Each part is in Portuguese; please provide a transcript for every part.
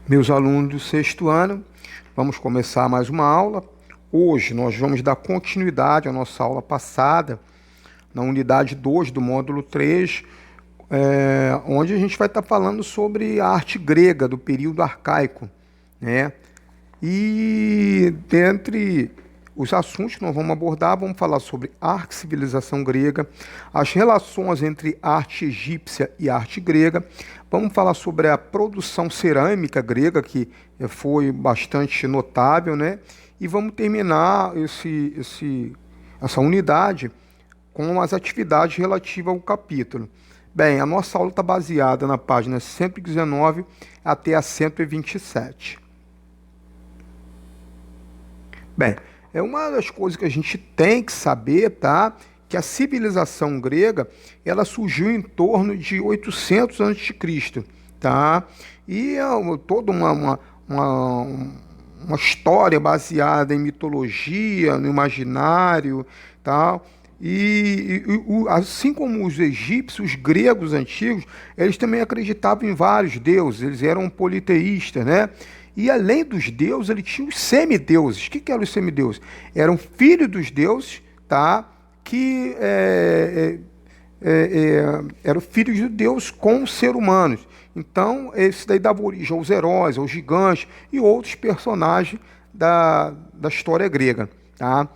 Meus alunos do sexto ano, vamos começar mais uma aula. Hoje nós vamos dar continuidade à nossa aula passada, na unidade 2 do módulo 3, onde a gente vai estar falando sobre a arte grega do período arcaico, né? E dentre os assuntos que nós vamos abordar, vamos falar sobre arte e civilização grega, as relações entre arte egípcia e arte grega. Vamos falar sobre a produção cerâmica grega, que foi bastante notável, né? E vamos terminar essa unidade com as atividades relativas ao capítulo. Bem, a nossa aula está baseada na página 119 até a 127. Bem, é uma das coisas que a gente tem que saber, tá? Que a civilização grega, ela surgiu em torno de 800 a.C., tá? E toda uma história baseada em mitologia, no imaginário, tá? Assim como os egípcios, os gregos antigos, eles também acreditavam em vários deuses, eles eram politeístas, né? E além dos deuses, ele tinha os semideuses. O que eram os semideuses? Eram filhos dos deuses, tá? Que eram filhos de Deus com os seres humanos. Então, esse daí dava origem aos heróis, aos gigantes e outros personagens da história grega, tá?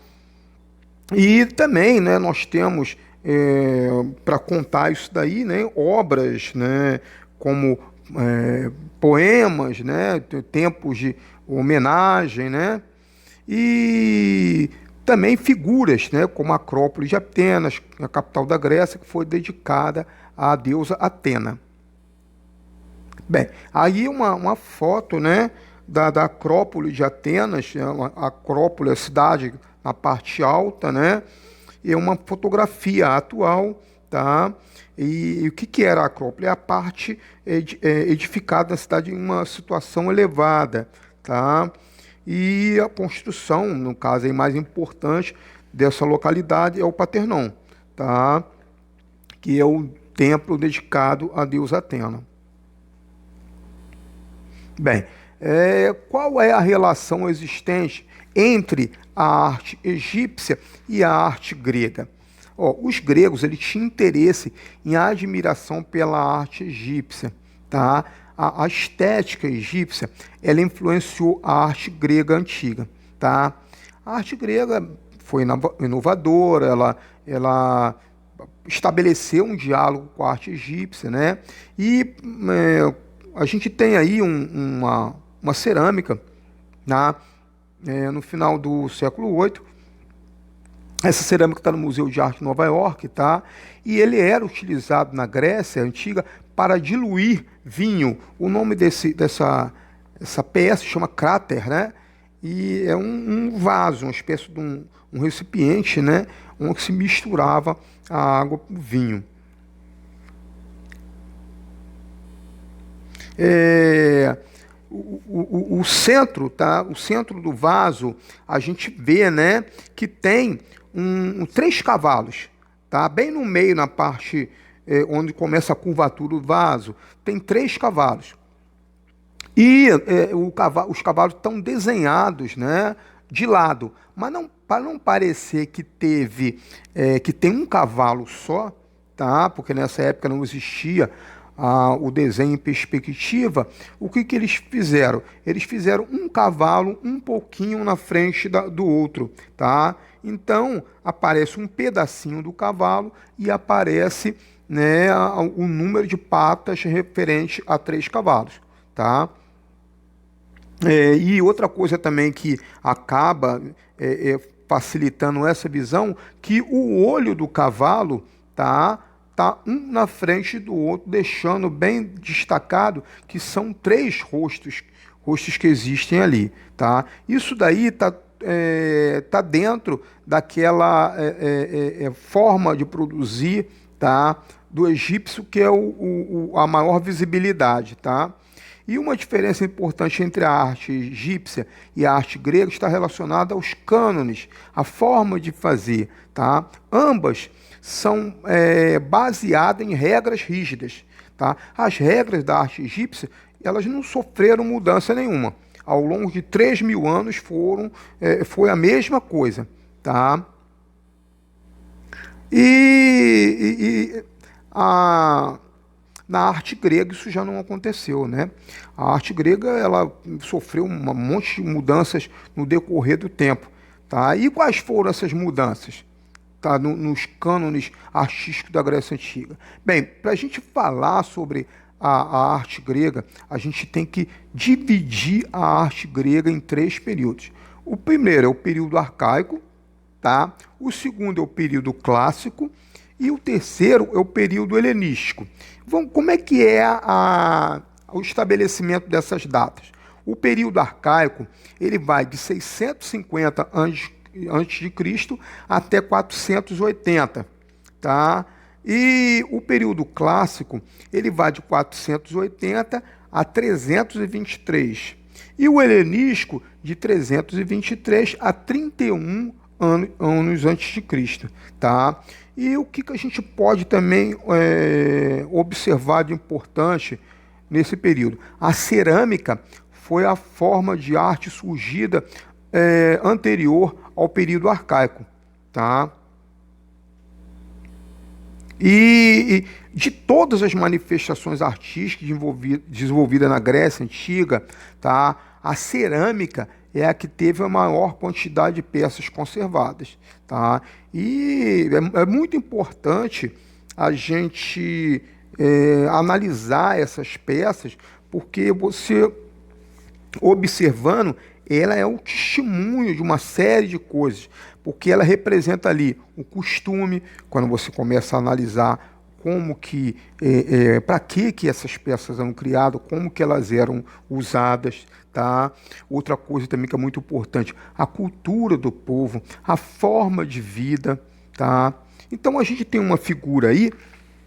E também, né, nós temos, para contar isso daí, né, obras, né, como poemas, né, tempos de homenagem, né, e também figuras, né, como a Acrópole de Atenas, a capital da Grécia, que foi dedicada à deusa Atena. Bem, aí uma foto, né, da Acrópole de Atenas, a Acrópole, a cidade na parte alta, né, e uma fotografia atual, tá? E o que era a Acrópole? É a parte edificada na cidade em uma situação elevada, tá? E a construção, no caso aí mais importante dessa localidade é o Partenon, tá? Que é o templo dedicado à deusa Atena. Bem, qual é a relação existente entre a arte egípcia e a arte grega? Ó, os gregos eles tinham interesse em admiração pela arte egípcia, tá? A estética egípcia ela influenciou a arte grega antiga, tá? A arte grega foi inovadora, ela estabeleceu um diálogo com a arte egípcia, né? E a gente tem aí uma cerâmica, né? No final do século VIII. Essa cerâmica está no Museu de Arte de Nova York, tá? E ele era utilizado na Grécia antiga para diluir vinho. O nome essa peça chama cráter, né? E é um vaso, uma espécie de um recipiente, né? Onde se misturava a água com o vinho. O centro, tá? O centro do vaso, a gente vê, né, que tem três cavalos, tá? Bem no meio, na parte onde começa a curvatura do vaso, tem três cavalos. E os cavalos estão desenhados, né, de lado, mas não para não parecer que que tem um cavalo só, tá? Porque nessa época não existia o desenho em perspectiva. O que eles fizeram? Eles fizeram um cavalo um pouquinho na frente do outro, tá? Então aparece um pedacinho do cavalo e aparece, né, o número de patas referente a três cavalos, tá? E outra coisa também que acaba facilitando essa visão, que o olho do cavalo tá um na frente do outro, deixando bem destacado que são três rostos que existem ali, tá? Isso daí tá dentro daquela forma de produzir, tá, do egípcio, que é a maior visibilidade, tá? E uma diferença importante entre a arte egípcia e a arte grega está relacionada aos cânones, a forma de fazer, tá? Ambas são baseadas em regras rígidas, tá? As regras da arte egípcia, elas não sofreram mudança nenhuma. Ao longo de 3.000 anos foi a mesma coisa, tá? Na arte grega isso já não aconteceu, né? A arte grega ela sofreu um monte de mudanças no decorrer do tempo, tá? E quais foram essas mudanças, tá? Nos cânones artísticos da Grécia Antiga? Bem, para a gente falar sobre a arte grega, a gente tem que dividir a arte grega em 3 períodos. O primeiro é o período arcaico, tá? O segundo é o período clássico e o terceiro é o período helenístico. Como é que é o estabelecimento dessas datas? O período arcaico ele vai de 650 antes de Cristo até 480, tá? E o período clássico ele vai de 480 a 323 e o helenístico de 323 a 31 anos antes de Cristo, tá? E o que a gente pode também observar de importante nesse período? A cerâmica foi a forma de arte surgida anterior ao período arcaico, tá? E de todas as manifestações artísticas desenvolvidas na Grécia Antiga, tá? A cerâmica é a que teve a maior quantidade de peças conservadas, tá? E é muito importante a gente analisar essas peças, porque você observando, ela é um testemunho de uma série de coisas, porque ela representa ali o costume, quando você começa a analisar como que, para que essas peças eram criadas, como que elas eram usadas, tá? Outra coisa também que é muito importante, a cultura do povo, a forma de vida, tá? Então a gente tem uma figura aí,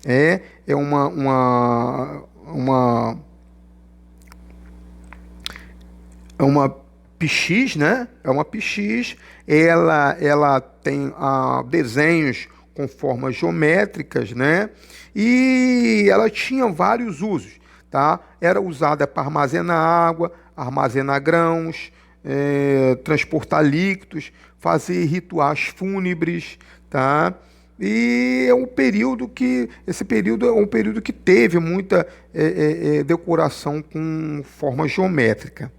é uma pichis, né? É uma pichis. Ela tem desenhos com formas geométricas, né? E ela tinha vários usos, tá? Era usada para armazenar água, armazenar grãos, transportar líquidos, fazer rituais fúnebres, tá? E esse período é um período que teve muita decoração com forma geométrica.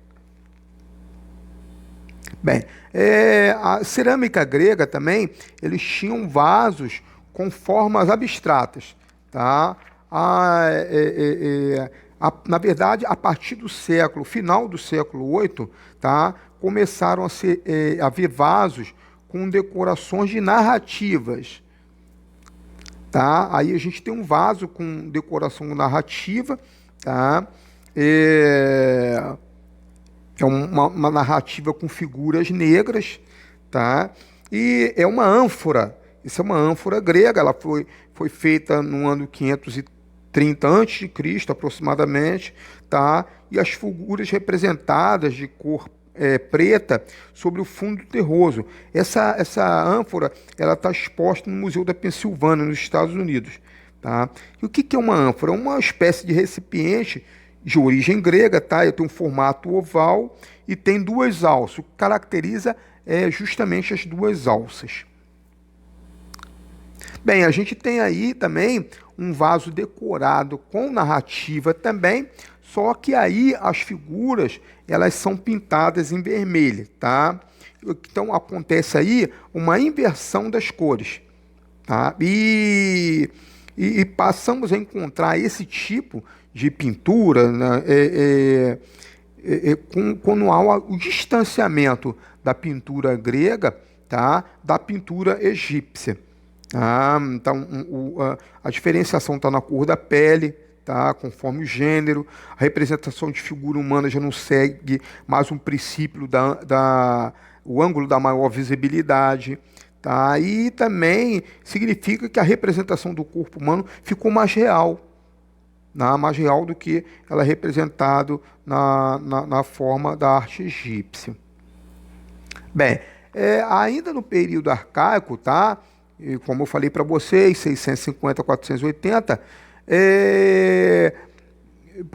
Bem, a cerâmica grega também, eles tinham vasos com formas abstratas, tá? Na verdade, a partir do final do século VIII, tá? Começaram a ver vasos com decorações de narrativas, tá? Aí a gente tem um vaso com decoração narrativa, tá? É uma narrativa com figuras negras, tá? E é uma ânfora. Isso é uma ânfora grega. Ela foi feita no ano 530 a.C., aproximadamente, tá? E as figuras representadas de cor preta sobre o fundo terroso. Essa ânfora ela está exposta no Museu da Pensilvânia, nos Estados Unidos, tá? E o que é uma ânfora? É uma espécie de recipiente de origem grega, tá? Tem um formato oval e tem 2 alças. O que caracteriza justamente as 2 alças. Bem, a gente tem aí também um vaso decorado com narrativa também, só que aí as figuras elas são pintadas em vermelho, tá? Então acontece aí uma inversão das cores, tá? E passamos a encontrar esse tipo de pintura, né, quando há o distanciamento da pintura grega, tá, da pintura egípcia. Tá? Então, a diferenciação está na cor da pele, tá, conforme o gênero. A representação de figura humana já não segue mais um princípio o ângulo da maior visibilidade. Tá? E também significa que a representação do corpo humano ficou mais real. mais real do que ela é representado na forma da arte egípcia. Bem, ainda no período arcaico, tá? E como eu falei para vocês, 650 a 480,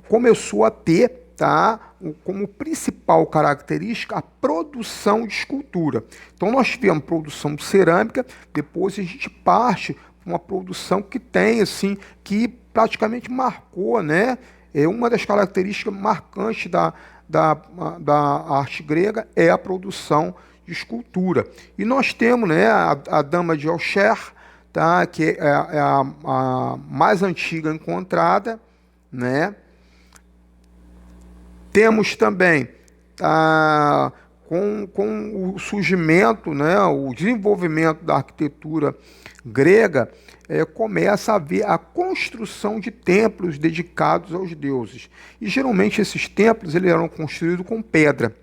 começou a ter, tá, como principal característica a produção de escultura. Então nós tivemos produção de cerâmica, depois a gente parte para uma produção que tem assim, que praticamente marcou, né? Uma das características marcantes da arte grega é a produção de escultura. E nós temos, né, a Dama de Alcher, tá, que é a mais antiga encontrada, né? Temos também, com o surgimento, né, o desenvolvimento da arquitetura grega, começa a haver a construção de templos dedicados aos deuses. E geralmente esses templos eles eram construídos com pedra.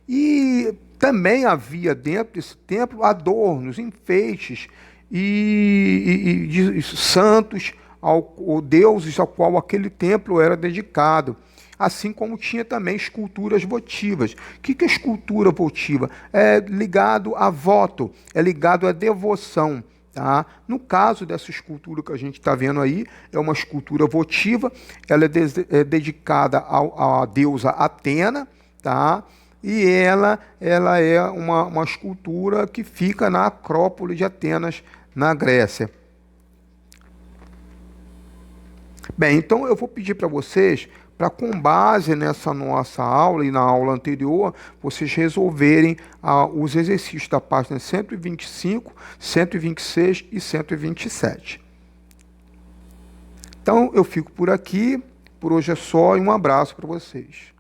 E também havia dentro desse templo adornos, enfeites de santos, ou deuses ao qual aquele templo era dedicado. Assim como tinha também esculturas votivas. O que é escultura votiva? É ligado a voto, é ligado à devoção. Tá? No caso dessa escultura que a gente está vendo aí, é uma escultura votiva, ela é dedicada à deusa Atena, tá? E ela é uma escultura que fica na Acrópole de Atenas, na Grécia. Bem, então eu vou pedir para vocês, para com base nessa nossa aula e na aula anterior, vocês resolverem os exercícios da página 125, 126 e 127. Então eu fico por aqui, por hoje é só e um abraço para vocês.